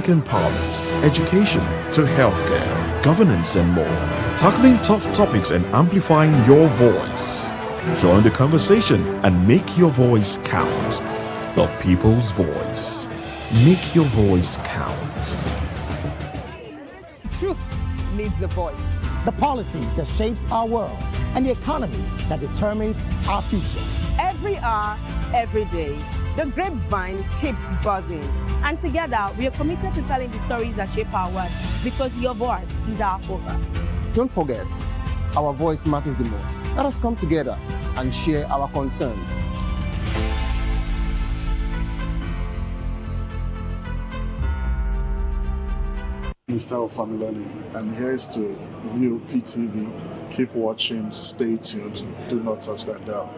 empowerment, education to healthcare, governance and more. Tackling tough topics and amplifying your voice. Join the conversation and make your voice count. The people's voice. Make your voice count. Truth needs a voice. The policies that shapes our world and the economy that determines our future. Every hour, every day, the grapevine keeps buzzing. And together, we are committed to telling the stories that shape our world, because your voice is our focus. Don't forget, our voice matters the most. Let us come together and share our concerns. Mr. Familoni, and here's to VOP TV. Keep watching, stay tuned, do not touch that dial.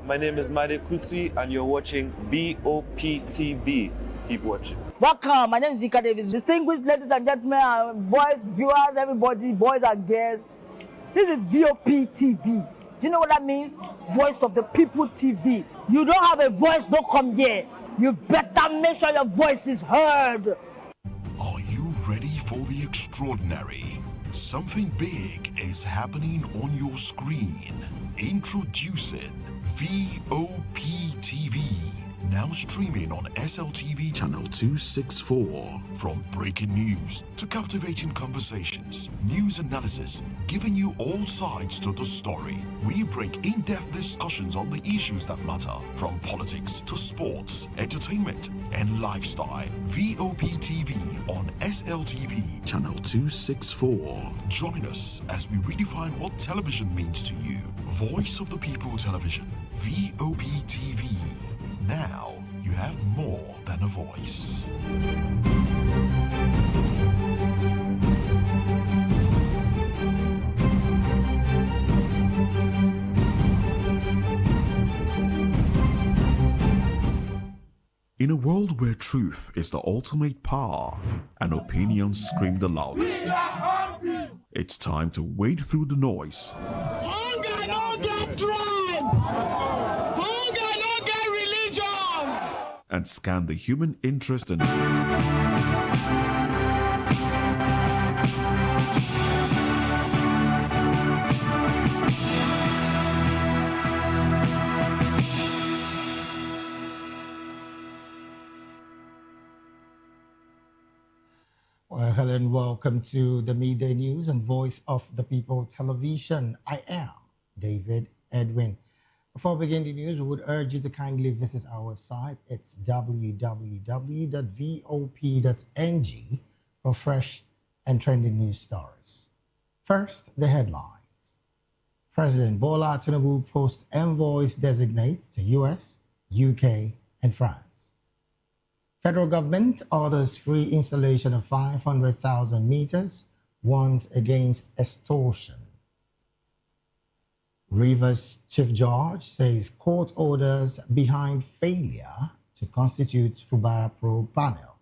My name is Made Kutsi and you're watching BOP TV. Keep watching. Welcome, my name is Zika Davis. Distinguished ladies and gentlemen, boys, viewers, everybody, boys and girls. This is VOP TV. Do you know what that means? Voice of the People TV. You don't have a voice, don't come here. You better make sure your voice is heard. Are you ready for the extraordinary? Something big is happening on your screen. Introducing VOP TV. Now streaming on SLTV channel 264. From breaking news to captivating conversations, news analysis, giving you all sides to the story. We break in-depth discussions on the issues that matter, from politics to sports, entertainment, and lifestyle. VOP TV on SLTV channel 264. Join us as we redefine what television means to you. Voice of the People Television, VOP TV. Now you have more than a voice. In a world where truth is the ultimate power and opinions scream the loudest, it's time to wade through the noise. Hunger no get tribe. Hunger no get religion. And scan the human interest in Well, hello and welcome to the Midday News and Voice of the People Television. I am David Edwin. Before we begin the news, we would urge you to kindly visit our website. It's www.vop.ng for fresh and trending news stories. First, the headlines. President Bola Tinubu posts Envoys-Designate to US, UK, and France. Federal government orders free installation of 500,000 meters, warns against extortion. Rivers Chief Judge says court orders behind failure to constitute Fubara Pro panel.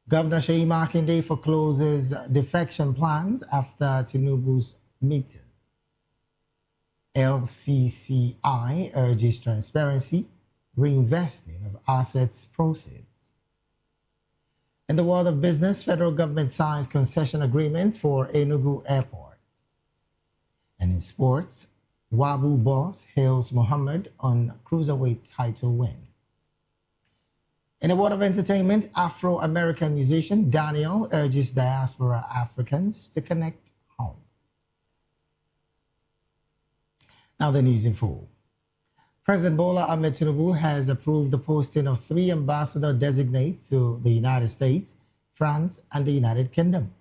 Governor Seyi Makinde forecloses defection plans after Tinubu's meeting. LCCI urges transparency, reinvesting of assets proceeds. In the world of business, federal government signs concession agreement for Enugu Airport. And in sports, Wabu boss hails Muhammad on cruiserweight title win. In the world of entertainment, Afro-American musician Daniel urges diaspora Africans to connect home. Now the news in full. President Bola Ahmed Tinubu has approved the posting of 3 ambassador designates to the United States, France, and the United Kingdom.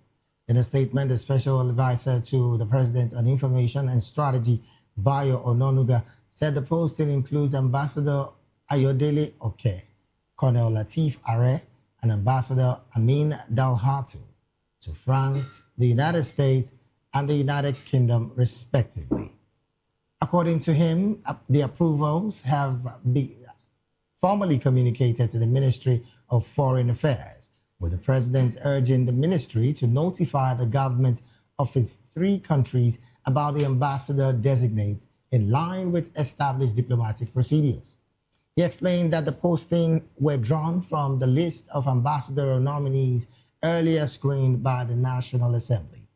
In a statement, the special advisor to the President on Information and Strategy, Bayo Ononuga, said the posting includes Ambassador Ayodele Oke, Colonel Latif Are, and Ambassador Amin Dalhatu to France, the United States, and the United Kingdom, respectively. According to him, the approvals have been formally communicated to the Ministry of Foreign Affairs, with the President urging the ministry to notify the government of its 3 countries about the ambassador designates in line with established diplomatic procedures. He explained that the posting were drawn from the list of ambassador nominees earlier screened by the National Assembly.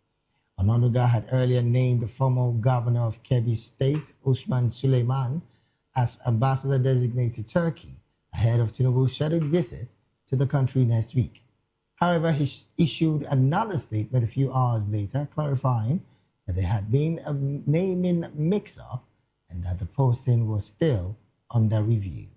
Ononuga had earlier named the former governor of Kebbi State, Usman Suleiman, as ambassador designate to Turkey ahead of Tinubu's scheduled visit to the country next week. However, he issued another statement a few hours later clarifying that there had been a naming mix-up and that the posting was still under review.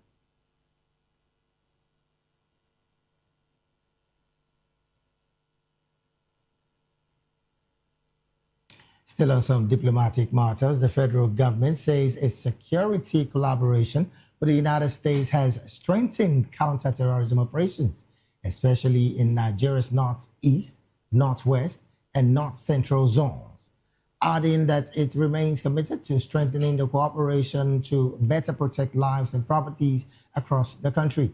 Still on some diplomatic matters, the federal government says its security collaboration with the United States has strengthened counter-terrorism operations, especially in Nigeria's northeast, northwest, and north-central zones, adding that it remains committed to strengthening the cooperation to better protect lives and properties across the country.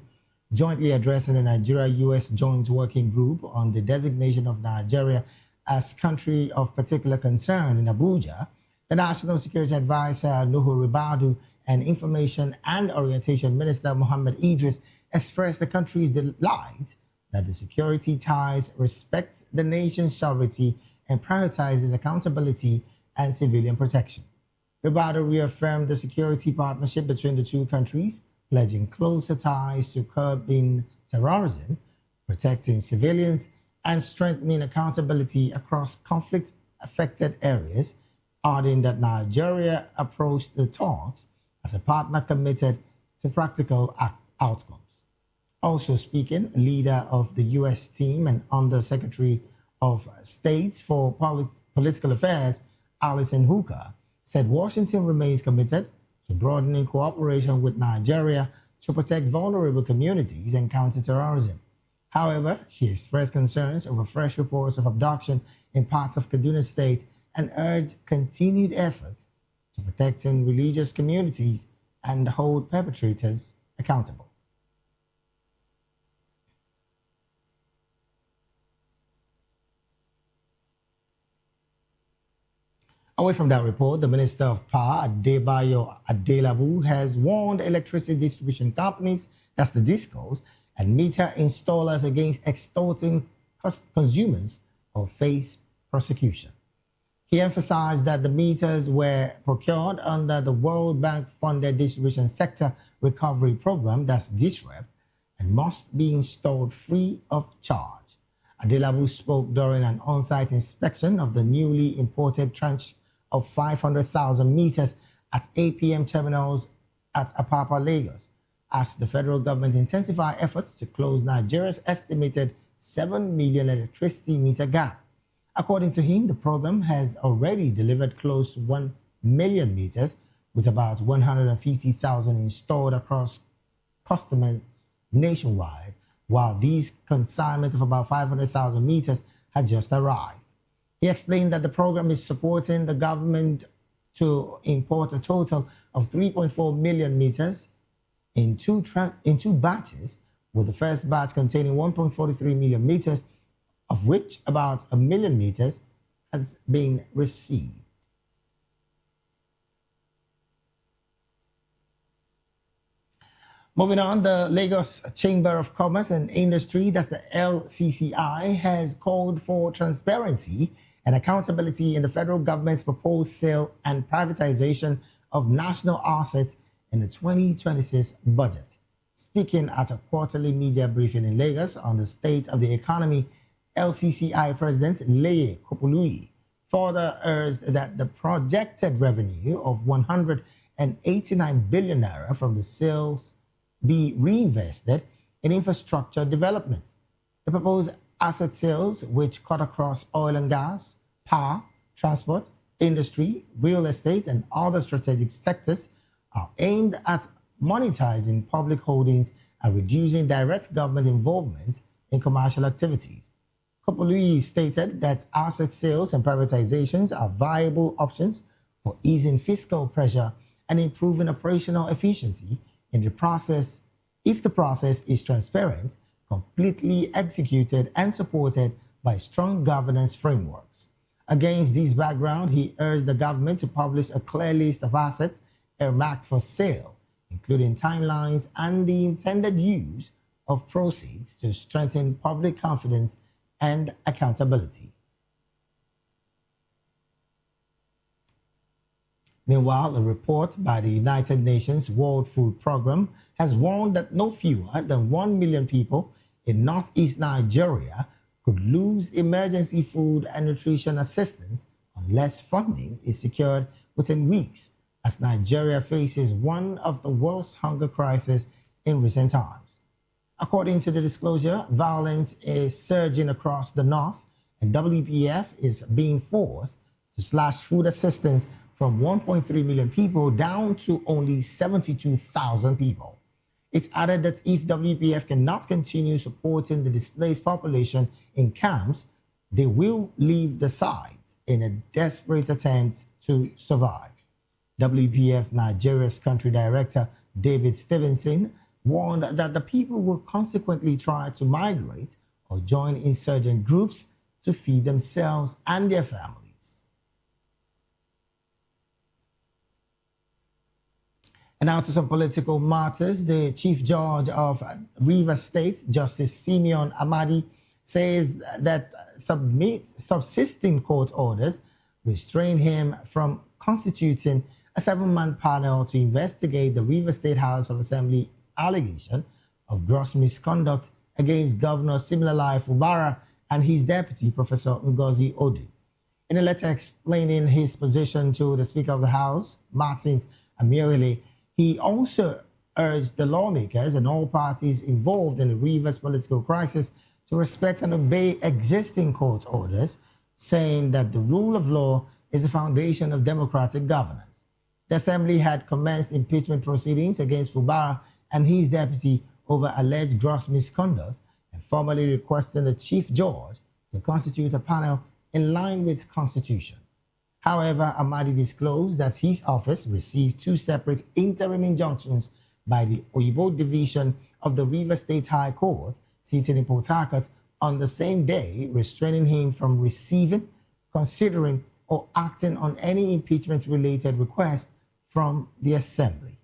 Jointly addressing the Nigeria-U.S. Joint Working Group on the designation of Nigeria as country of particular concern in Abuja, the National Security Advisor Nuhu Ribadu and Information and Orientation Minister Mohammed Idris expressed the country's delight that the security ties respect the nation's sovereignty and prioritizes accountability and civilian protection. Ribadu reaffirmed the security partnership between the two countries, pledging closer ties to curbing terrorism, protecting civilians, and strengthening accountability across conflict-affected areas, adding that Nigeria approached the talks as a partner committed to practical outcomes. Also speaking, leader of the U.S. team and Under-Secretary of State for Political Affairs, Alison Hooker, said Washington remains committed to broadening cooperation with Nigeria to protect vulnerable communities and counter terrorism. However, she expressed concerns over fresh reports of abduction in parts of Kaduna State and urged continued efforts to protecting religious communities and hold perpetrators accountable. Away from that report, the Minister of Power, Adebayo Adelabu, has warned electricity distribution companies, that's the DISCOs, and meter installers against extorting consumers or face prosecution. He emphasized that the meters were procured under the World Bank-funded Distribution Sector Recovery Program, that's DISREP, and must be installed free of charge. Adelabu spoke during an on-site inspection of the newly imported tranche of 500,000 meters at APM terminals at Apapa, Lagos, as the federal government intensify efforts to close Nigeria's estimated 7 million electricity meter gap. According to him, the program has already delivered close to 1 million meters, with about 150,000 installed across customers nationwide, while these consignment of about 500,000 meters had just arrived. He explained that the program is supporting the government to import a total of 3.4 million meters in two batches, with the first batch containing 1.43 million meters, of which about 1 million meters has been received. Moving on, the Lagos Chamber of Commerce and Industry, that's the LCCI, has called for transparency and accountability in the federal government's proposed sale and privatization of national assets in the 2026 budget. Speaking at a quarterly media briefing in Lagos on the state of the economy, LCCI President Leye Kopului further urged that the projected revenue of 189 billion naira from the sales be reinvested in infrastructure development. The proposed asset sales, which cut across oil and gas, power, transport, industry, real estate, and other strategic sectors, are aimed at monetizing public holdings and reducing direct government involvement in commercial activities. Kopului stated that asset sales and privatizations are viable options for easing fiscal pressure and improving operational efficiency in the process if the process is transparent, completely executed, and supported by strong governance frameworks. Against this background, he urged the government to publish a clear list of assets earmarked for sale, including timelines and the intended use of proceeds to strengthen public confidence and accountability. Meanwhile, a report by the United Nations World Food Programme has warned that no fewer than 1 million people in northeast Nigeria could lose emergency food and nutrition assistance unless funding is secured within weeks, as Nigeria faces one of the worst hunger crises in recent times. According to the disclosure, violence is surging across the north, and WPF is being forced to slash food assistance from 1.3 million people down to only 72,000 people. It added that if WPF cannot continue supporting the displaced population in camps, they will leave the sites in a desperate attempt to survive. WPF Nigeria's country director, David Stevenson, warned that the people will consequently try to migrate or join insurgent groups to feed themselves and their families. And now to some political matters. The Chief Judge of Rivers State, Justice Simeon Amadi, says that subsisting court orders restrain him from constituting a 7-man panel to investigate the Rivers State House of Assembly allegation of gross misconduct against Governor Siminalayi Fubara and his deputy, Professor Ngozi Odu. In a letter explaining his position to the Speaker of the House, Martins Amirile, he also urged the lawmakers and all parties involved in the Rivers political crisis to respect and obey existing court orders, saying that the rule of law is the foundation of democratic governance. The Assembly had commenced impeachment proceedings against Fubara and his deputy over alleged gross misconduct and formally requesting the Chief Judge to constitute a panel in line with the Constitution. However, Amadi disclosed that his office received 2 separate interim injunctions by the Oyibo Division of the Rivers State High Court, seated in Port Harcourt, on the same day, restraining him from receiving, considering, or acting on any impeachment-related request from the Assembly.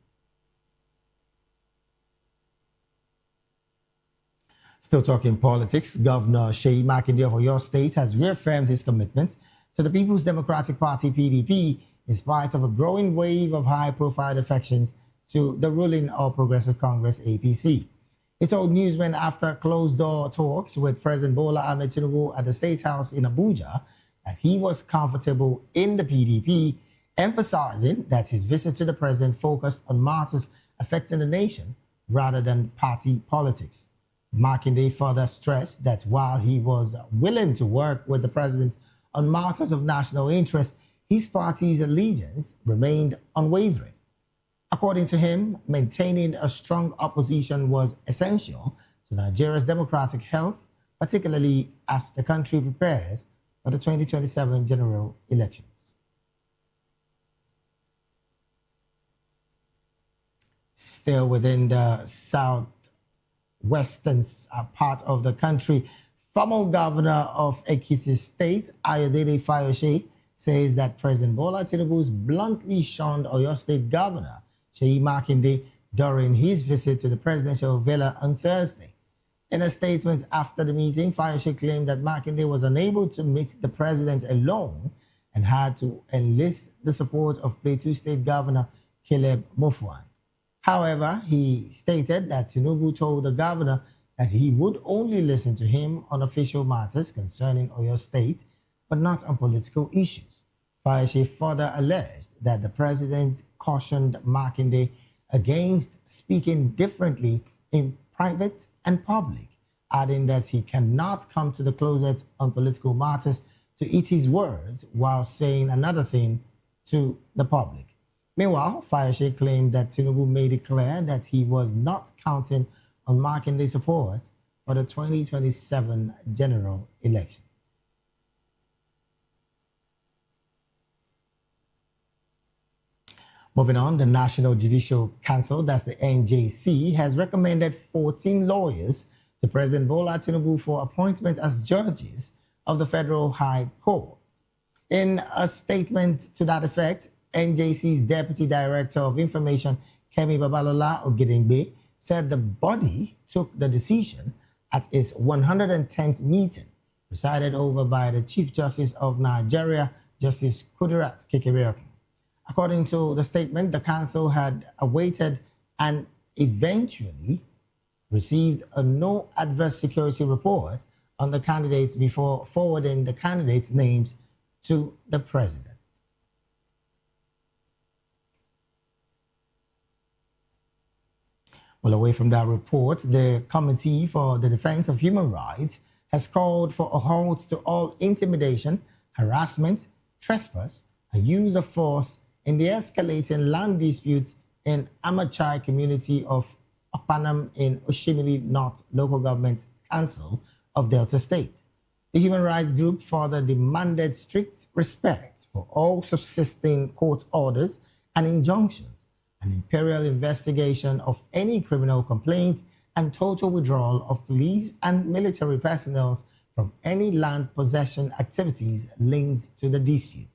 Still talking politics, Governor Seyi Makinde of Oyo State has reaffirmed his commitment to the People's Democratic Party (PDP) in spite of a growing wave of high-profile defections to the ruling All Progressive Congress (APC). He told newsmen after closed-door talks with President Bola Ahmed Tinubu at the State House in Abuja that he was comfortable in the PDP, emphasizing that his visit to the president focused on matters affecting the nation rather than party politics. Makinde further stressed that while he was willing to work with the president on matters of national interest, his party's allegiance remained unwavering. According to him, maintaining a strong opposition was essential to Nigeria's democratic health, particularly as the country prepares for the 2027 general elections. Still within the southwestern part of the country, former governor of Ekiti State, Ayodele Fayose, says that President Bola Tinubu's bluntly shunned Oyo State Governor Seyi Makinde during his visit to the presidential villa on Thursday. In a statement after the meeting, Fayose claimed that Makinde was unable to meet the president alone and had to enlist the support of Plateau State Governor Caleb Mutfwang. However, he stated that Tinubu told the governor that he would only listen to him on official matters concerning Oyo State, but not on political issues. Fayose further alleged that the president cautioned Makinde against speaking differently in private and public, adding that he cannot come to the closet on political matters to eat his words while saying another thing to the public. Meanwhile, Fayose claimed that Tinubu made it clear that he was not counting on Makinde's support for the 2027 general elections. Moving on, the National Judicial Council, that's the NJC, has recommended 14 lawyers to President Bola Tinubu for appointment as judges of the Federal High Court. In a statement to that effect, NJC's Deputy Director of Information, Kemi Babalola Ogedengbe, said the body took the decision at its 110th meeting, presided over by the Chief Justice of Nigeria, Justice Kudirat Kekereekun. According to the statement, the council had awaited and eventually received a no adverse security report on the candidates before forwarding the candidates' names to the president. Well, away from that report, the Committee for the Defense of Human Rights has called for a halt to all intimidation, harassment, trespass, and use of force in the escalating land dispute in Amachai community of Opanam in Oshimili North Local Government Council of Delta State. The human rights group further demanded strict respect for all subsisting court orders and injunctions, an imperial investigation of any criminal complaints, and total withdrawal of police and military personnel from any land possession activities linked to the dispute.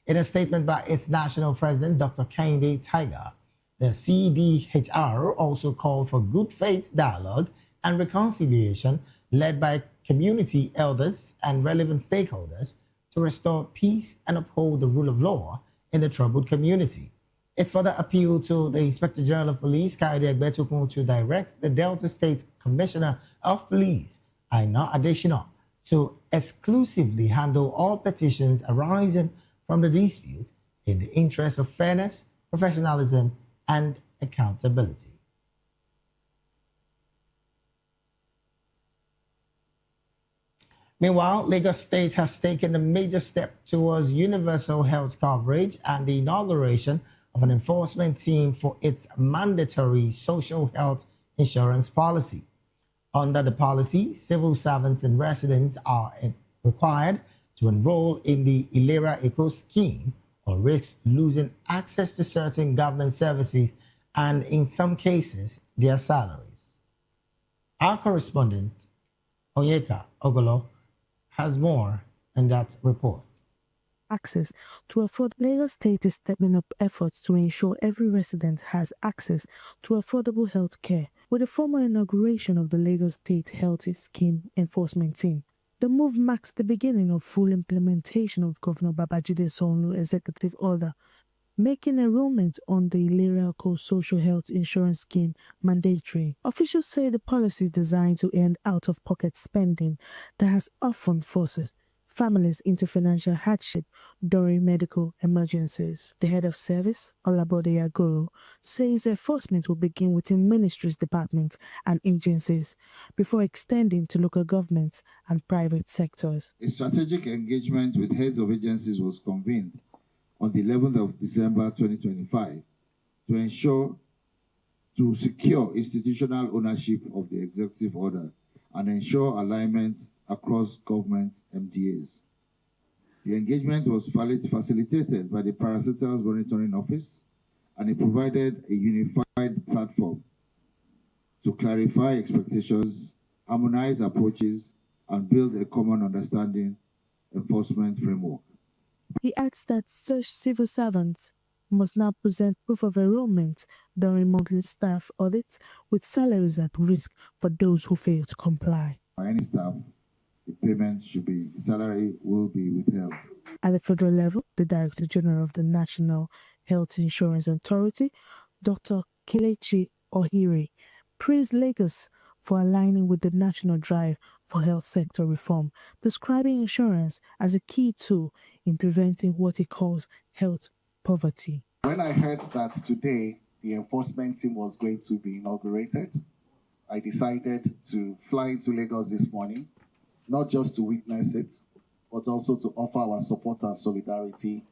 In a statement by its national president, Dr. Kehinde Tiger, the CDHR also called for good faith dialogue and reconciliation led by community elders and relevant stakeholders to restore peace and uphold the rule of law in the troubled community. It further appealed to the Inspector General of Police, Kaide Egbetukun, to direct the Delta State Commissioner of Police, Aina Adeshina, to exclusively handle all petitions arising from the dispute in the interest of fairness, professionalism, and accountability. Meanwhile, Lagos State has taken a major step towards universal health coverage and the inauguration of an enforcement team for its mandatory social health insurance policy. Under the policy, civil servants and residents are required to enroll in the Ilera Eco scheme or risk losing access to certain government services and, in some cases, their salaries. Our correspondent, Onyeka Ogolo, has more in that report. Access to afford. Lagos State is stepping up efforts to ensure every resident has access to affordable health care with the formal inauguration of the Lagos State Health Scheme Enforcement Team. The move marks the beginning of full implementation of Governor Babajide Sanwo-Olu's executive order, making enrollment on the Ilera Eco social health insurance scheme mandatory. Officials say the policy is designed to end out-of-pocket spending that has often forced families into financial hardship during medical emergencies. The head of service, Olabode Agoro, says enforcement will begin within ministries, departments, and agencies before extending to local governments and private sectors. A strategic engagement with heads of agencies was convened on the 11th of December 2025 to secure institutional ownership of the executive order and ensure alignment across government MDAs. The engagement was facilitated by the Parasitals Monitoring Office, and it provided a unified platform to clarify expectations, harmonize approaches, and build a common understanding enforcement framework. He adds that such civil servants must now present proof of enrollment during monthly staff audits, with salaries at risk for those who fail to comply. For any staff, the salary will be withheld. At the federal level, the Director General of the National Health Insurance Authority, Dr. Kelechi Ohiri, praised Lagos for aligning with the national drive for health sector reform, describing insurance as a key tool in preventing what he calls health poverty. When I heard that today the enforcement team was going to be inaugurated, I decided to fly into Lagos this morning, not just to witness it, but also to offer our support and solidarity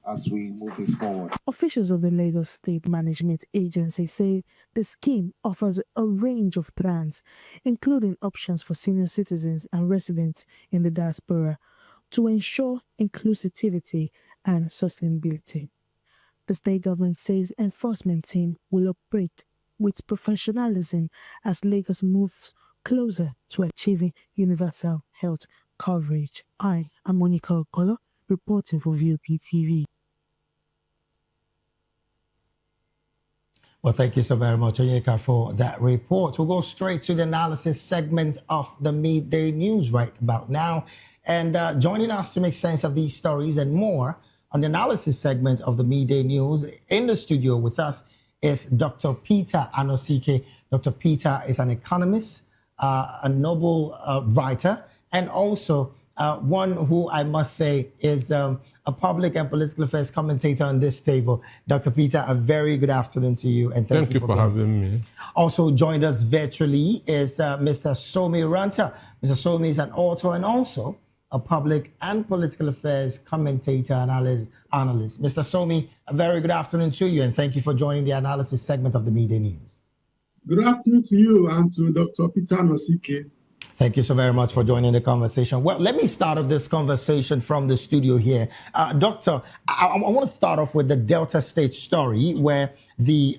as we move this forward. Officials of the Lagos State Management Agency say the scheme offers a range of plans, including options for senior citizens and residents in the diaspora, to ensure inclusivity and sustainability. The state government says enforcement team will operate with professionalism as Lagos moves closer to achieving universal health coverage. I am Monica Okolo, reporting for VOP TV. Well, thank you so very much, Onyeka, for that report. We'll go straight to the analysis segment of the Midday News right about now. And joining us to make sense of these stories and more on the analysis segment of the Midday News in the studio with us is Dr. Peter Anosike. Dr. Peter is an economist, a Nobel writer, and also one who I must say is a public and political affairs commentator on this table. Dr. Peter, a very good afternoon to you, and thank you for having me. Also joined us virtually is Mr. Somi Ranta. Mr. Somi is an author and also a public and political affairs commentator and analyst. Mr. Somi, a very good afternoon to you, and thank you for joining the analysis segment of the Midday News. Good afternoon to you and to Dr. Peter Anosike. Thank you so very much for joining the conversation. Well, let me start off this conversation from the studio here. Doctor, I want to start off with the Delta State story where the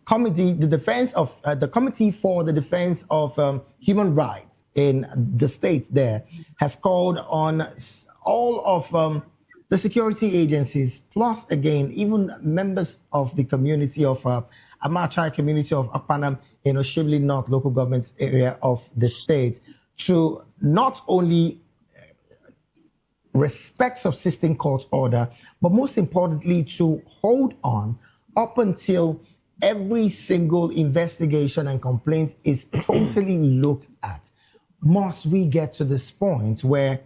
committee, the Committee for the Defense of Human Rights in the state there has called on all of the security agencies, plus again, even members of the community of Amachai community of Akpanam in Oshibli North local government area of the state to not only respect subsisting court order, but most importantly to hold on up until every single investigation and complaint is totally looked at. Must we get to this point where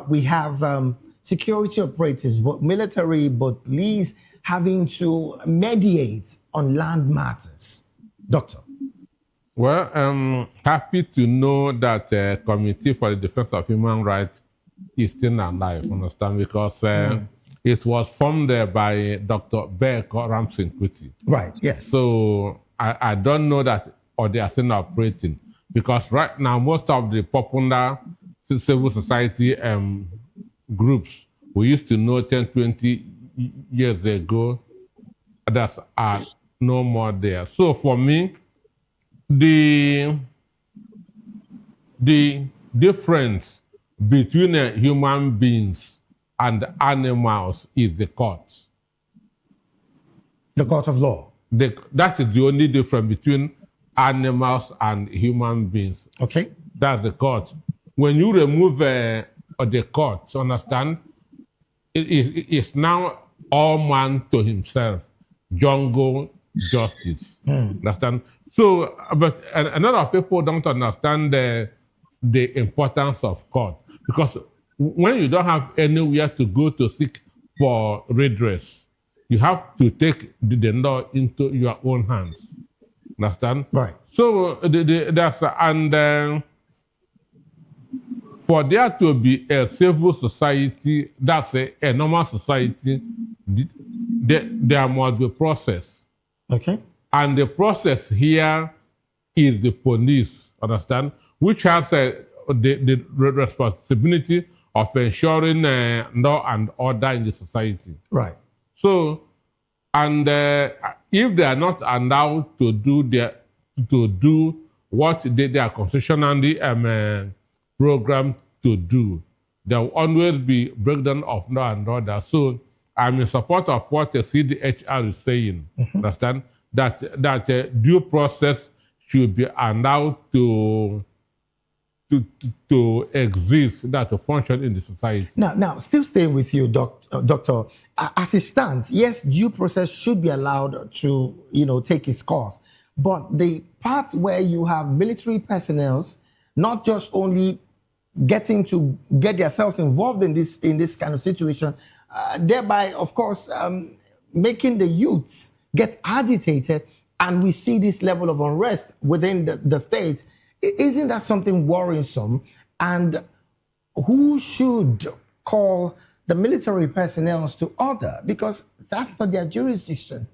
we have security operatives, both military, both police, having to mediate on land matters? Doctor. Well, I'm happy to know that Committee for the Defense of Human Rights is still alive, understand? Because it was formed by Dr. Beck Ramsey Kuti. Right, yes. So I don't know that, or they are still operating. Because right now, most of the popular civil society groups we used to know 10, 20 years ago, that are no more there. So for me, the difference between human beings and animals is the court. The court of law. That is the only difference between animals and human beings. Okay. That's the court. When you remove the court, understand, it's now all man to himself, jungle justice. Understand? So, but a lot of people don't understand the importance of court, because when you don't have anywhere to go to seek for redress, you have to take the law into your own hands. Understand? Right. So for there to be a civil society, that's a normal society, there must be process. Okay. And the process here is the police, understand, which has the responsibility of ensuring law and order in the society. Right. So, and if they are not allowed to do what they are constitutionally programmed to do, there will always be breakdown of law and order. So, I'm in support of what the CDHR is saying. Understand that due process should be allowed to exist, that to function in the society. Now, still staying with you, Doctor. As it stands, yes, due process should be allowed to, take its course. But the part where you have military personnel, not just only getting to get themselves involved in this kind of situation, thereby, of course, making the youths get agitated, and we see this level of unrest within the state. Isn't that something worrisome? And who should call the military personnel to order? Because that's not their jurisdiction.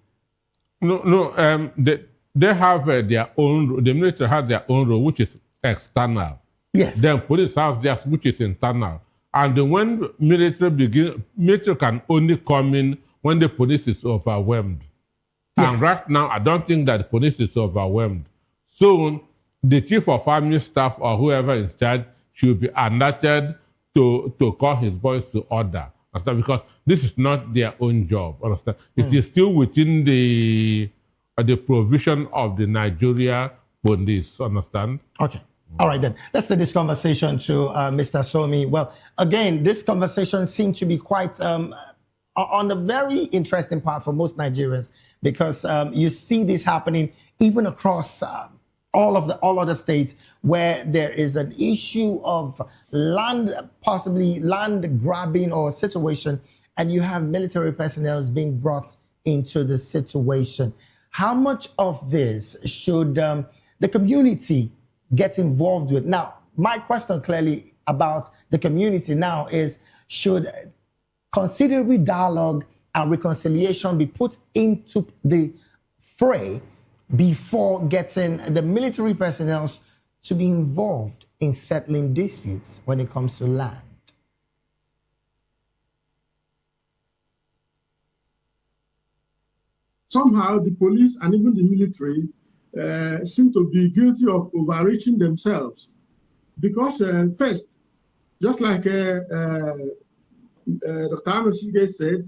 No. They have their own. The military has their own role, which is external. Yes. Then police have theirs, which is internal. And when military can only come in when the police is overwhelmed. Yes. And right now, I don't think that the police is overwhelmed. So the chief of army staff or whoever is in charge should be alerted to call his boys to order. Understand? Because this is not their own job. Understand? It is still within the provision of the Nigeria police. Understand? Okay. All right, then. Let's take this conversation to Mr. Somi. Well, again, this conversation seemed to be quite on the very interesting part for most Nigerians, because you see this happening even across all other states where there is an issue of land, possibly land grabbing or situation, and you have military personnel being brought into the situation. How much of this should the community get involved with? Now, my question clearly about the community now is, should considerable dialogue and reconciliation be put into the fray before getting the military personnel to be involved in settling disputes when it comes to land? Somehow the police and even the military seem to be guilty of overreaching themselves, because first, just like Dr. Anosige said,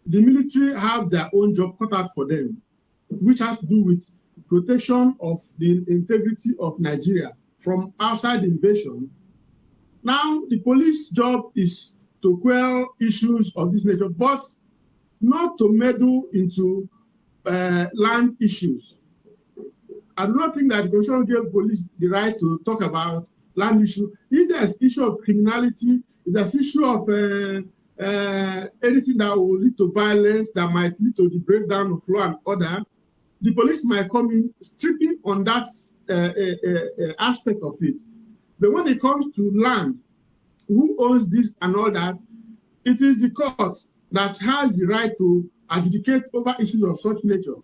the military have their own job cut out for them, which has to do with protection of the integrity of Nigeria from outside invasion. Now, the police job is to quell issues of this nature, but not to meddle into land issues. I do not think that the Constitution gave police the right to talk about land issue. If there's issue of criminality, if there's issue of anything that will lead to violence, that might lead to the breakdown of law and order, the police might come in strictly on that aspect of it. But when it comes to land, who owns this and all that, it is the court that has the right to adjudicate over issues of such nature.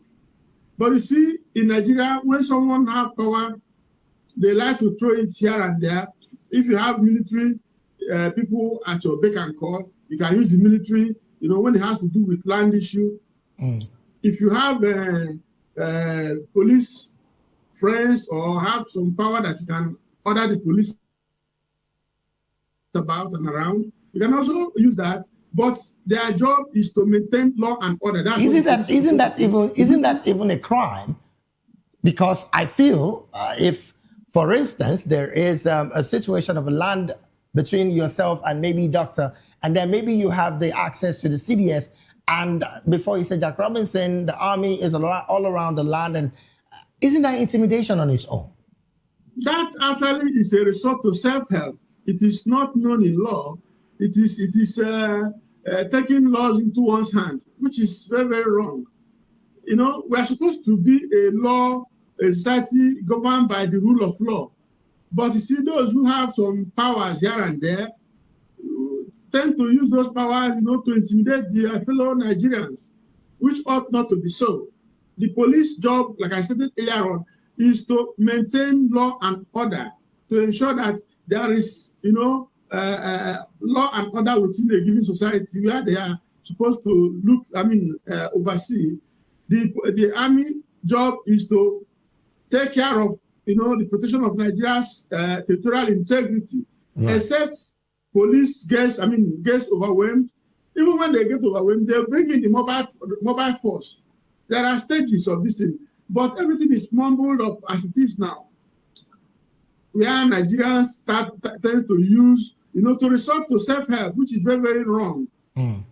But you see, in Nigeria, when someone has power, they like to throw it here and there. If you have military people at your beck and call, you can use the military, when it has to do with land issue. If you have police friends or have some power that you can order the police about and around, you can also use that. But their job is to maintain law and order. Isn't that even a crime? Because I feel if, for instance, there is a situation of a land between yourself and maybe doctor, and then maybe you have the access to the CDS, and before you say Jack Robinson, the army is all around the land, and isn't that intimidation on its own? That actually is a resort to self-help. It is not known in law. It is taking laws into one's hand, which is very, very wrong. We are supposed to be a society governed by the rule of law. But you see, those who have some powers here and there tend to use those powers, to intimidate their fellow Nigerians, which ought not to be so. The police job, like I said earlier on, is to maintain law and order, to ensure that there is, law and order within a given society where they are supposed to oversee. The army job is to take care of, the protection of Nigeria's territorial integrity. Right. Except police gets overwhelmed. Even when they get overwhelmed, they bring in the mobile force. There are stages of this thing, but everything is mumbled up as it is now. Where Nigerians tend to use, to resort to self-help, which is very, very wrong. All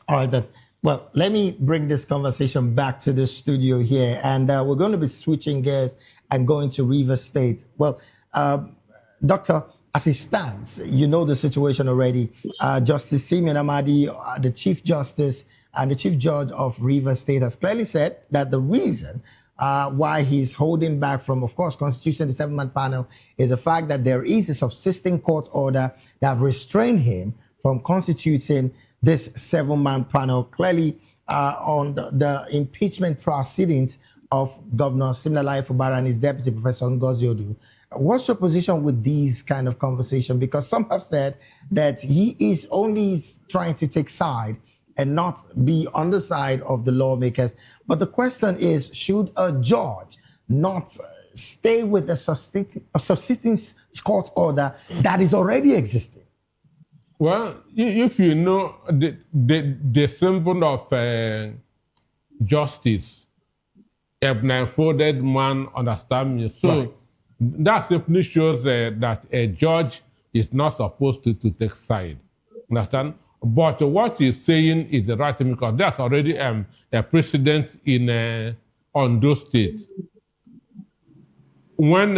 right, then. Well, let me bring this conversation back to the studio here, and we're going to be switching gears and going to Rivers State. Well, Doctor, as it stands, you know the situation already. Justice Simeon Amadi, the Chief Justice and the Chief Judge of Rivers State, has clearly said that the reason why he's holding back from, of course, constituting the 7-man panel is the fact that there is a subsisting court order that restrained him from constituting this 7-man panel, clearly on the impeachment proceedings of Governor Siminalayi Fubara and his deputy, Professor Ngozi Odu. What's your position with these kind of conversation? Because some have said that he is only trying to take side and not be on the side of the lawmakers. But the question is, should a judge not stay with a subsisting court order that is already existing? Well, if you know the symbol of justice, a blindfolded man understand me. So Right. that simply shows that a judge is not supposed to take side. Understand? But what he's saying is the right thing because there's already a precedent in Ondo State. When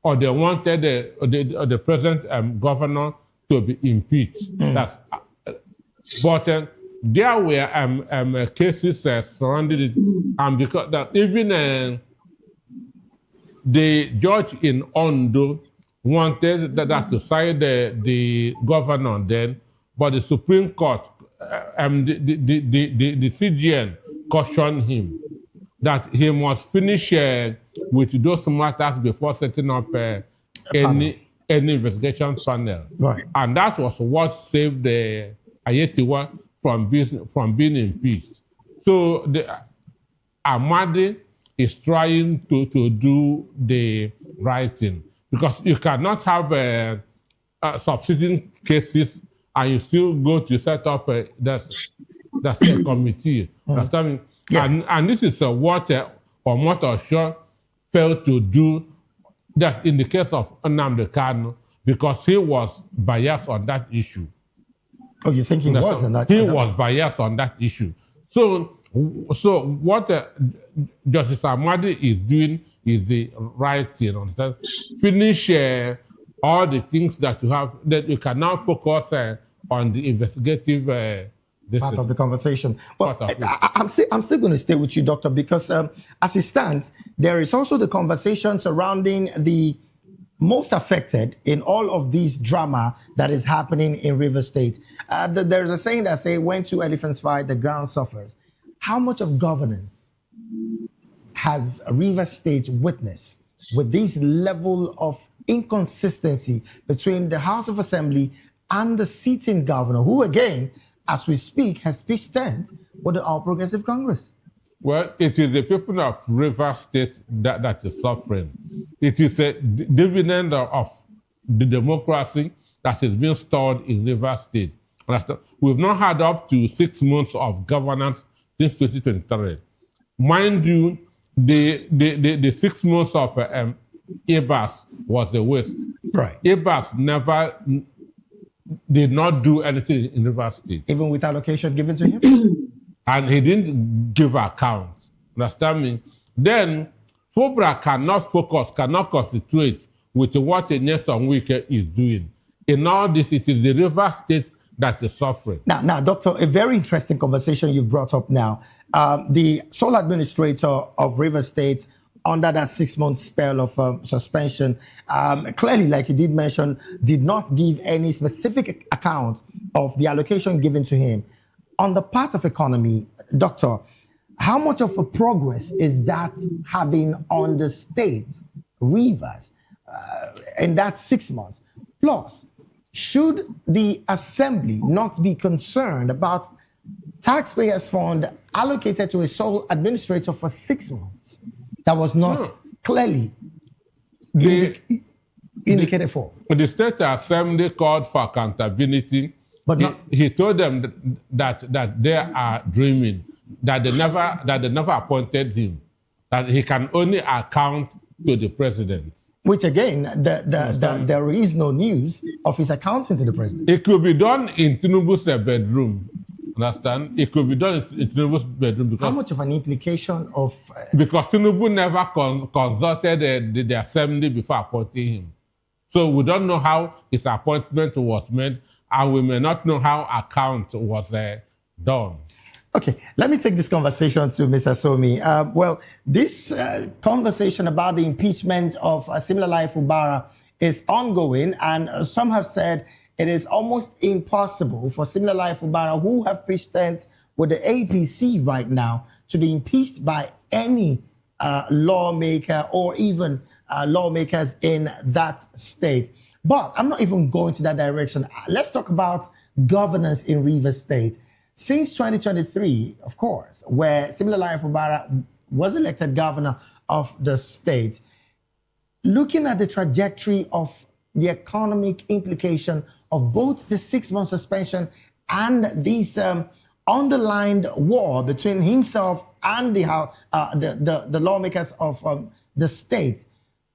or they wanted the present governor to be impeached. That's, but there were cases surrounding it, and because that even the judge in Ondo wanted that to side the governor then, but the Supreme Court, the CGN cautioned him that he must finish with those matters before setting up any investigation panel. Right. And that was what saved the Ayetiwa from being impeached. So the Amadi is trying to do the right thing because you cannot have subsisting cases and you still go to set up that's a committee. Understand me? Yeah. And this is what Omotosho failed to do. That's in the case of Nnamdi Kanu because he was biased on that issue. Oh, you think he was on that? He was biased on that issue. So what Justice Amadi is doing is the right thing. Understand? Finish all the things that you have, that you can now focus on the investigative part of the conversation. But I'm still going to stay with you, Doctor, because as it stands, there is also the conversation surrounding the most affected in all of this drama that is happening in River State. There's a saying that says, when two elephants fight, the ground suffers. How much of governance has River State witnessed with this level of inconsistency between the House of Assembly and the sitting governor, who again, as we speak, has pitched tent with the All Progressive Congress? Well, it is the people of River State that is suffering. It is a dividend of the democracy that is being stored in River State. We've not had up to 6 months of governance since 2023. Mind you, the 6 months of EBAS was a waste. Right. EBAS never did not do anything in River State. Even with allocation given to him? And he didn't give account. Understand me? Then FOBRA cannot focus, cannot concentrate with what a Nyesom Wike is doing. In all this, it is the River State that is suffering. Now, Doctor, a very interesting conversation you've brought up now. The sole administrator of River State, under that 6-month spell of suspension, clearly, like you did mention, did not give any specific account of the allocation given to him. On the part of economy, Doctor, how much of a progress is that having on the state, Rivers, in that 6 months? Plus, should the assembly not be concerned about taxpayers' fund allocated to a sole administrator for 6 months that was not clearly indicated for? The state assembly called for accountability, but he told them that they are dreaming, that they never appointed him, that he can only account to the president. Which again, there is no news of his accounting to the president. It could be done in Tinubu's bedroom. Understand? It could be done in Tinubu's bedroom because how much of an implication of because Tinubu never consulted the assembly before appointing him, so we don't know how his appointment was made, and we may not know how account was done. Okay, let me take this conversation to Mr. Somi. Well, this conversation about the impeachment of Siminalayi Fubara is ongoing, and some have said it is almost impossible for Siminalayi Fubara, who have pitched tent with the APC right now, to be impeached by any lawmaker or even lawmakers in that state. But I'm not even going to that direction. Let's talk about governance in Rivers State. Since 2023, of course, where Siminalayi Fubara was elected governor of the state, looking at the trajectory of the economic implication of both the 6-month suspension and this underlined war between himself and the lawmakers of the state?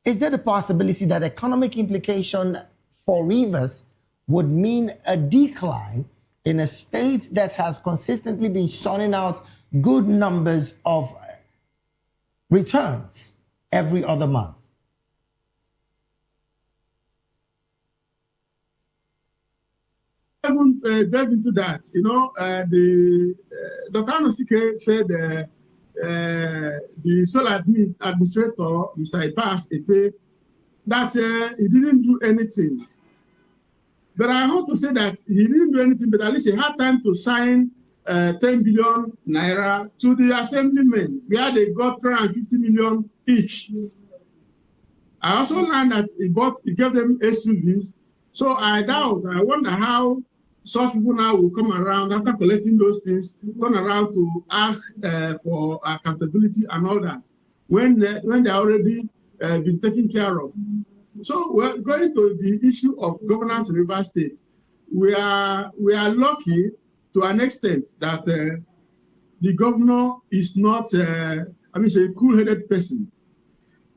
Is there the possibility that economic implication for Rivers would mean a decline in a state that has consistently been churning out good numbers of returns every other month? I haven't delved into that. Dr. Anosike said the sole administrator, Mr. Ipas Ete, that he didn't do anything. But I want to say that he didn't do anything, but at least he had time to sign 10 billion naira to the assemblymen, where they got 350 million each. I also learned that he gave them SUVs. So I wonder how such people now will come around after collecting those things, turn around to ask for accountability and all that when they already been taken care of. So we're going to the issue of governance in Rivers State. We are lucky to an extent that the governor is not, a cool-headed person.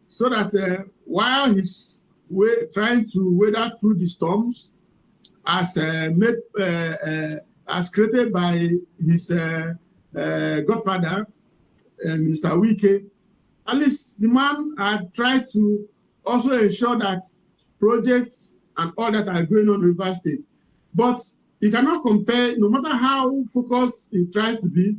So that while he's trying to weather through the storms, as created by his godfather, Minister Wike, at least the man had tried to also ensure that projects and all that are going on in Rivers State. But you cannot compare, no matter how focused he tried to be,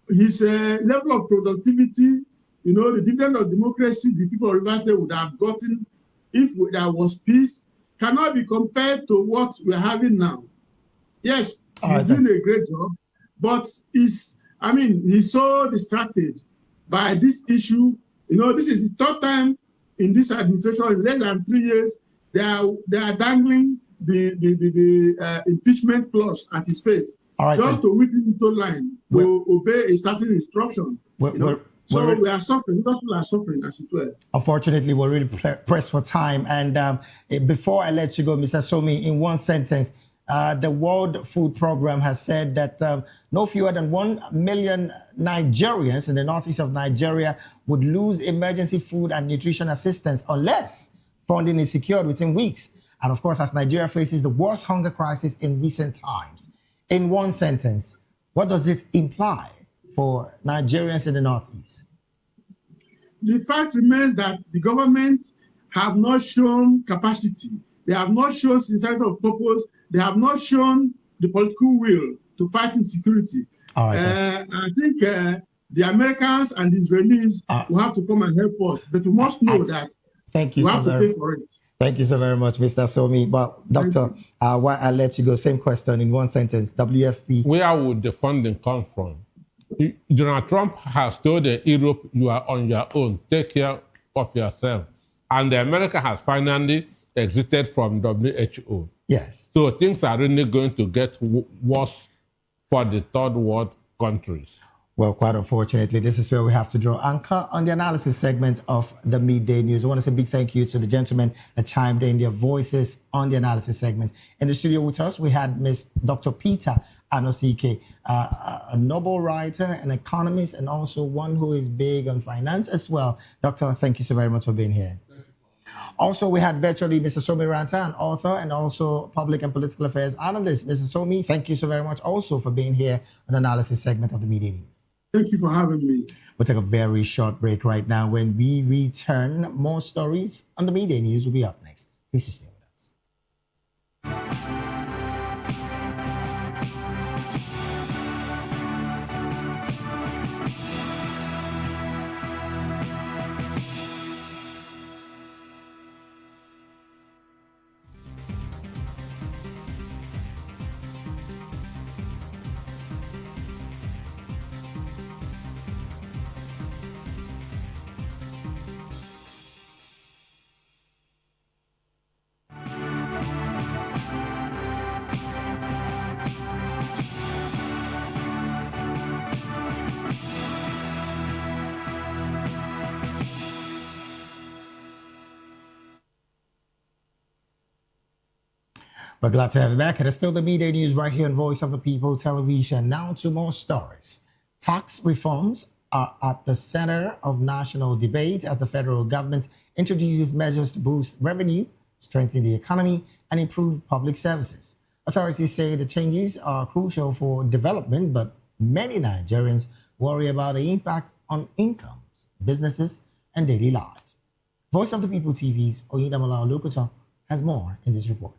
his level of productivity, the dividend of democracy the people of Rivers State would have gotten if there was peace, cannot be compared to what we're having now. Yes, he's doing a great job, but he's so distracted by this issue. This is the third time in this administration, in less than 3 years, they are dangling the impeachment clause at his face, just to whip him into line, to obey a certain instruction. So we are suffering, people are suffering as it were. Unfortunately, we're really pressed for time. And before I let you go, Mr. Somi, in one sentence, the World Food Program has said that no fewer than 1 million Nigerians in the northeast of Nigeria would lose emergency food and nutrition assistance unless funding is secured within weeks. And of course, as Nigeria faces the worst hunger crisis in recent times. In one sentence, what does it imply for Nigerians in the northeast? The fact remains that the government have not shown capacity. They have not shown sincerity of purpose. They have not shown the political will to fight insecurity. I think the Americans and the Israelis will have to come and help us. But we must know that we have to pay for it. Thank you so very much, Mr. Somi. Well, Doctor, while I let you go, same question in one sentence. WFP. Where would the funding come from? Donald Trump has told Europe, you are on your own. Take care of yourself. And America has finally exited from WHO. Yes. So things are really going to get worse for the third world countries. Well, quite unfortunately, this is where we have to draw anchor on the analysis segment of the Midday News. I want to say a big thank you to the gentlemen that chimed in their voices on the analysis segment. In the studio with us, we had Dr. Peter Anosike, a Nobel writer, an economist, and also one who is big on finance as well. Doctor, thank you so very much for being here. Also, we had virtually Mr. Somi Ranta, an author and also public and political affairs analyst. Mr. Somi, thank you so very much also for being here on the analysis segment of the Midday News. Thank you for having me. We'll take a very short break right now. When we return, more stories on the Midday News will be up next. Please stay with us. We're glad to have you back. It is still the Midday News right here on Voice of the People Television. Now to more stories. Tax reforms are at the center of national debate as the federal government introduces measures to boost revenue, strengthen the economy, and improve public services. Authorities say the changes are crucial for development, but many Nigerians worry about the impact on incomes, businesses, and daily lives. Voice of the People TV's Oyindamola Olukoto has more in this report.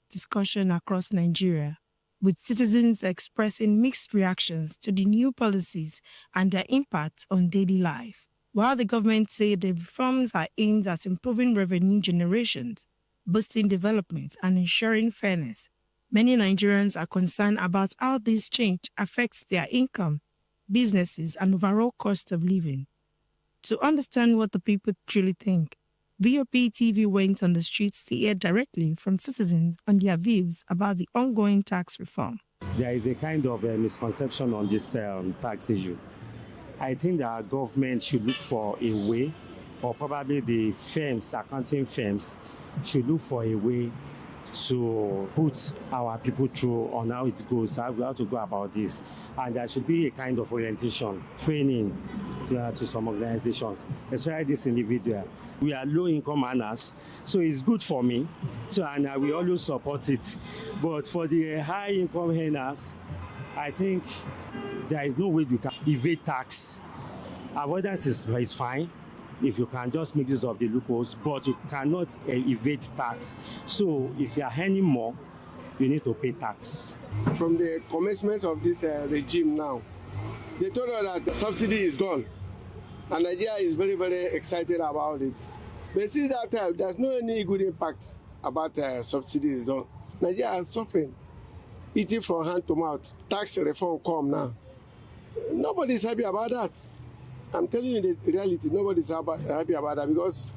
Discussion across Nigeria, with citizens expressing mixed reactions to the new policies and their impact on daily life. While the government say the reforms are aimed at improving revenue generations, boosting development, and ensuring fairness, many Nigerians are concerned about how this change affects their income, businesses, and overall cost of living. To understand what the people truly think, VOP TV went on the streets to hear directly from citizens on their views about the ongoing tax reform. There is a kind of misconception on this tax issue. I think that our government should look for a way, or probably the firms, accounting firms, should look for a way to put our people through on how it goes, how to go about this. And there should be a kind of orientation, training to some organizations, especially this individual. We are low-income earners, so it's good for me, and I will always support it. But for the high-income earners, I think there is no way we can evade tax. Avoidance is fine if you can just make use of the loopholes, but you cannot evade tax. So if you are earning more, you need to pay tax. From the commencement of this regime now, they told us that the subsidy is gone. And Nigeria is very, very excited about it. But since that time, there's no any good impact about subsidies. Nigeria is suffering, eating from hand to mouth. Tax reform come now. Nobody's happy about that. I'm telling you the reality. Nobody's happy about that because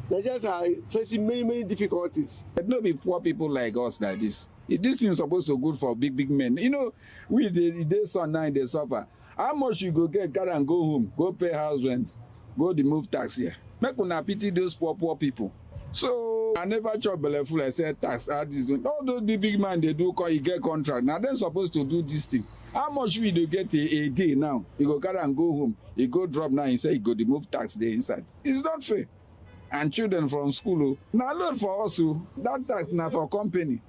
Nigerians are facing many, many difficulties. It no be poor people like us like this. This thing is supposed to be good for big men. You know, we the son now they suffer. How much you go get car and go home, go pay house rent, go the move tax here. Make una pity those poor people. So I never chop belleful. I said tax. All those big man they do you get contract. Now they're supposed to do this thing. How much we do get a day now? You go car and go home. You go drop now. You say you go the move tax there inside. It's not fair. And children from school now load for us. That tax now for company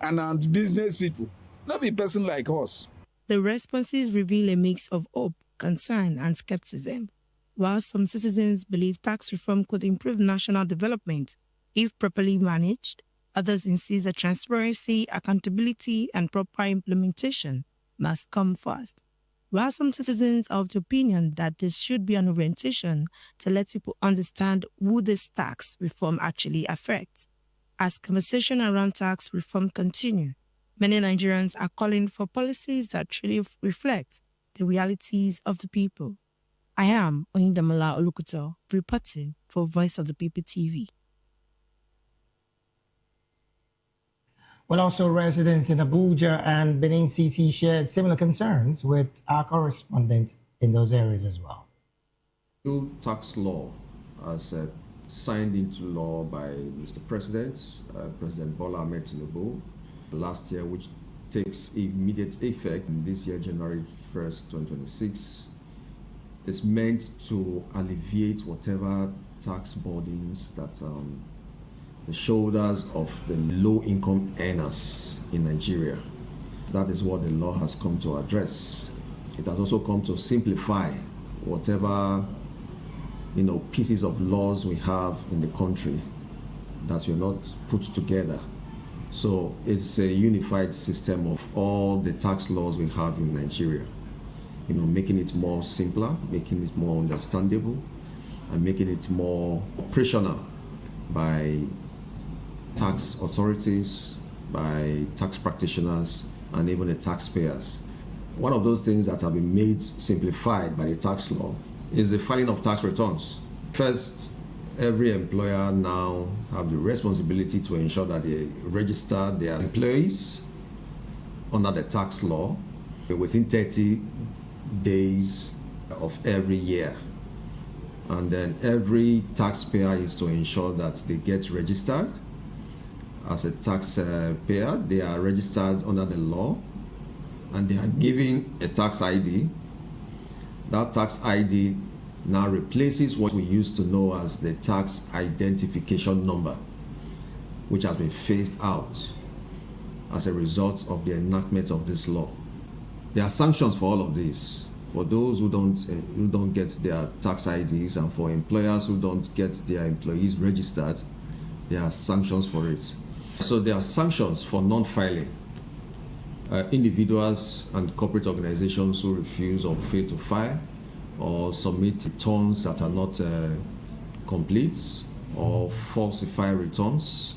and business people. Not be person like us. The responses reveal a mix of hope, concern, and skepticism. While some citizens believe tax reform could improve national development if properly managed, others insist that transparency, accountability, and proper implementation must come first. While some citizens are of the opinion that there should be an orientation to let people understand who this tax reform actually affects. As conversation around tax reform continue, many Nigerians are calling for policies that truly reflect the realities of the people. I am Oyindamola Olukoto, reporting for Voice of the People TV. Well, also residents in Abuja and Benin City shared similar concerns with our correspondent in those areas as well. New tax law as signed into law by Mr. President, President Bola Ahmed Tinubu, last year, which takes immediate effect this year, January 1st, 2026, is meant to alleviate whatever tax burdens that the shoulders of the low-income earners in Nigeria. That is what the law has come to address. It has also come to simplify whatever pieces of laws we have in the country that were not put together. So it's a unified system of all the tax laws we have in Nigeria, making it more simpler, making it more understandable, and making it more operational by tax authorities, by tax practitioners, and even the taxpayers. One of those things that have been made simplified by the tax law is the filing of tax returns. First, every employer now have the responsibility to ensure that they register their employees under the tax law within 30 days of every year. And then every taxpayer is to ensure that they get registered as a taxpayer. They are registered under the law, and they are given a tax ID. That tax ID now replaces what we used to know as the tax identification number, which has been phased out as a result of the enactment of this law. There are sanctions for all of this. For those who don't get their tax IDs, and for employers who don't get their employees registered, there are sanctions for it. So there are sanctions for non-filing. Individuals and corporate organizations who refuse or fail to file or submit returns that are not complete or falsify returns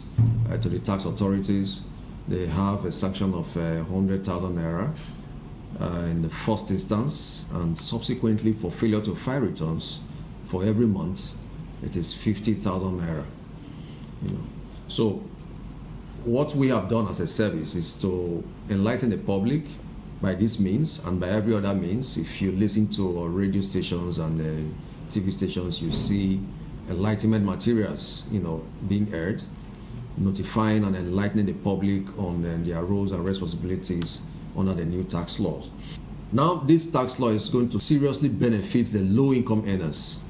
to the tax authorities, they have a sanction of 100,000 naira in the first instance, and subsequently for failure to file returns for every month, it is 50,000 naira. So what we have done as a service is to enlighten the public by this means and by every other means. If you listen to our radio stations and TV stations, you see enlightenment materials, being aired, notifying and enlightening the public on their roles and responsibilities under the new tax laws. Now, this tax law is going to seriously benefit the low-income earners,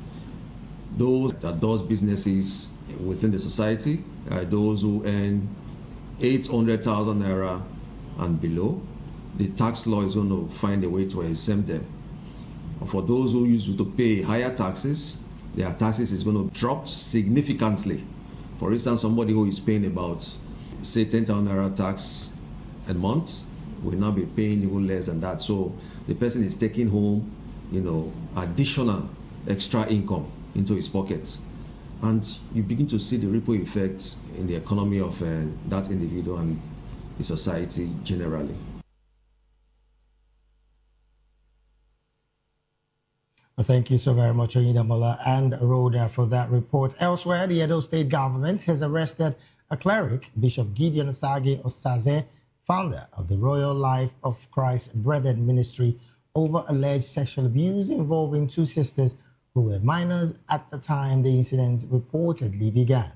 those that does businesses within the society, those who earn 800,000 naira and below. The tax law is going to find a way to exempt them. For those who used to pay higher taxes, their taxes is going to drop significantly. For instance, somebody who is paying about, say, 10,000 naira tax a month will now be paying even less than that. So the person is taking home, additional extra income into his pockets. And you begin to see the ripple effects in the economy of that individual and the society generally. Well, thank you so very much, Oyindamola and Rhoda, for that report. Elsewhere, the Edo State government has arrested a cleric, Bishop Gideon Osage Osaze, founder of the Royal Life of Christ Brethren Ministry, over alleged sexual abuse involving two sisters who were minors at the time the incident reportedly began.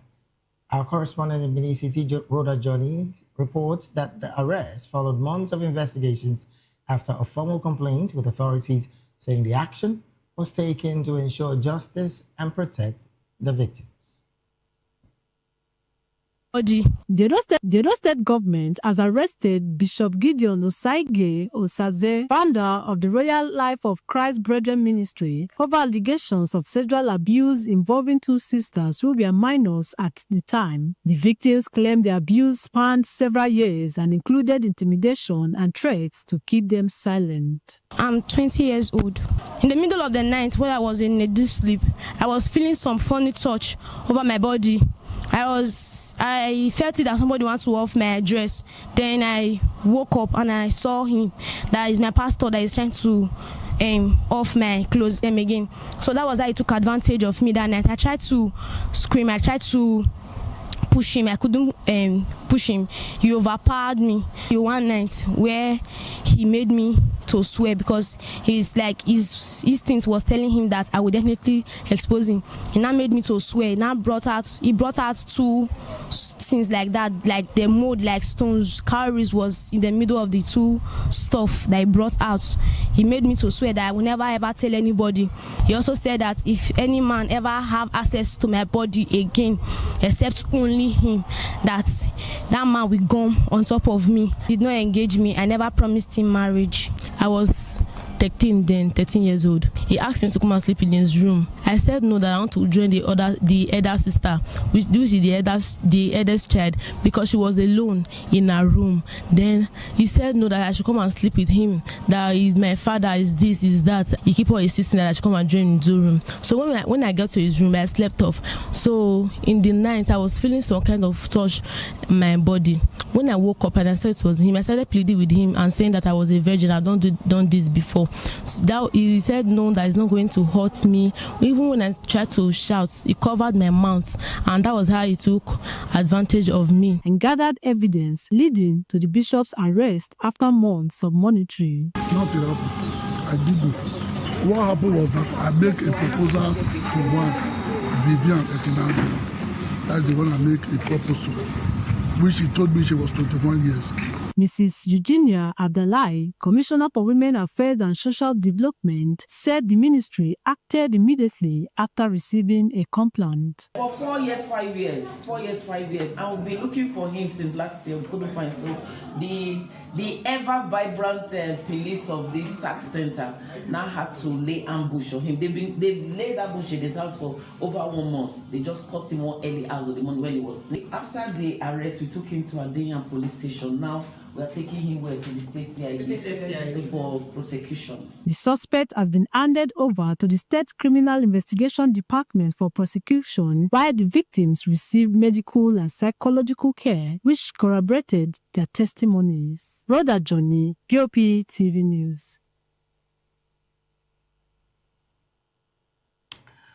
Our correspondent in Benin City, Rhoda Johnny, reports that the arrest followed months of investigations after a formal complaint with authorities saying the action was taken to ensure justice and protect the victims. The Edo State government has arrested Bishop Gideon Osage Osaze, founder of the Royal Life of Christ Brethren Ministry, over allegations of sexual abuse involving two sisters who were minors at the time. The victims claim the abuse spanned several years and included intimidation and threats to keep them silent. I'm 20 years old. In the middle of the night, when I was in a deep sleep, I was feeling some funny touch over my body. I felt it that somebody wants to off my dress. Then I woke up and I saw him. That is my pastor that is trying to off my clothes them again. So that was how he took advantage of me that night. I tried to scream. I tried to push him. I couldn't push him. He overpowered me. One night where he made me to swear because he's like his instinct was telling him that I would definitely expose him. He now made me to swear. He brought out two things like that, like the mold, like stones. Calories was in the middle of the two stuff that he brought out. He made me to swear that I will never ever tell anybody. He also said that if any man ever have access to my body again, except only him, that man will come on top of me. He did not engage me. I never promised him marriage. I was 13 years old. He asked me to come and sleep in his room. I said no, that I want to join the elder sister, which is the eldest child, because she was alone in her room. Then he said no, that I should come and sleep with him, that is my father, is this, is that. He kept on insisting that I should come and join his room. So when I got to his room, I slept off. So in the night, I was feeling some kind of touch in my body. When I woke up and I saw it was him, I started pleading with him and saying that I was a virgin. I've done this before. So that he said no, that is not going to hurt me. Even when I tried to shout, he covered my mouth, and that was how he took advantage of me and gathered evidence leading to the bishop's arrest after months of monitoring. Nothing happened. I didn't. What happened was that I make a proposal to one Vivian Etinagona. That's the one I make a proposal to. which she told me she was 21 years. Mrs. Eugenia Adalai, Commissioner for Women Affairs and Social Development, said the ministry acted immediately after receiving a complaint. For 4 years, 5 years, 4 years, 5 years, and we've been looking for him since last year. We couldn't find. So the ever vibrant police of this SAC center now had to lay ambush on him. They've laid ambush in his house for over 1 month. They just caught him one early hours of the morning when he was asleep. After the arrest, we took him to Adenian police station. Now we are taking him to the state CID for prosecution. The suspect has been handed over to the State Criminal Investigation Department for prosecution, while the victims received medical and psychological care, which corroborated their testimonies. Rhoda Johnny, BOP TV News.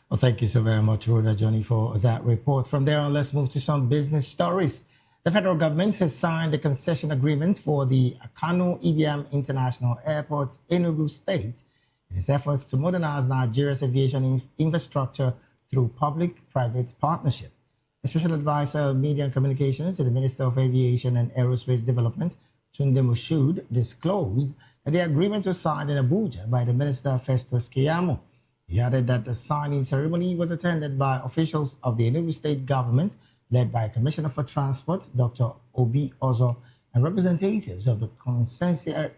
Well, thank you so very much, Rhoda Johnny, for that report. From there on, let's move to some business stories. The federal government has signed a concession agreement for the Kano Ibiam International Airport, Enugu State, in its efforts to modernize Nigeria's aviation infrastructure through public-private partnership. The Special Advisor of Media and Communications to the Minister of Aviation and Aerospace Development, Tunde Moshood, disclosed that the agreement was signed in Abuja by the Minister Festus Keyamo. He added that the signing ceremony was attended by officials of the Enugu State government, led by Commissioner for Transport, Dr. Obi Ozo, and representatives of the Consensus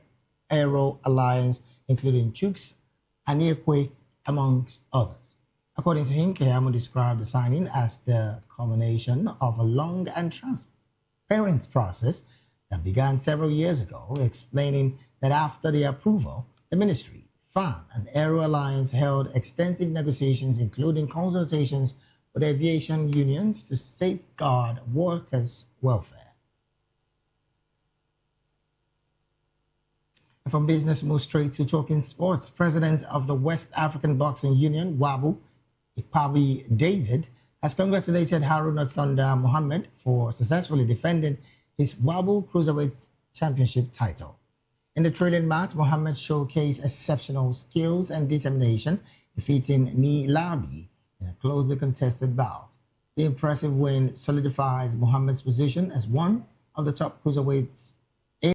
Aero Alliance, including Chooks and Ekwe, amongst others. According to him, Keyamo described the signing as the culmination of a long and transparent process that began several years ago, explaining that after the approval, the ministry, FAN, and Aero Alliance held extensive negotiations, including consultations with aviation unions to safeguard workers' welfare. And from business, move straight to talking sports. President of the West African Boxing Union, WABU, Ikpabi David, has congratulated Haruna Thunder Mohammed for successfully defending his WABU Cruiserweight Championship title. In the thrilling match, Mohammed showcased exceptional skills and determination, defeating Ni Labi in a closely contested bout. The impressive win solidifies Mohammed's position as one of the top cruiserweights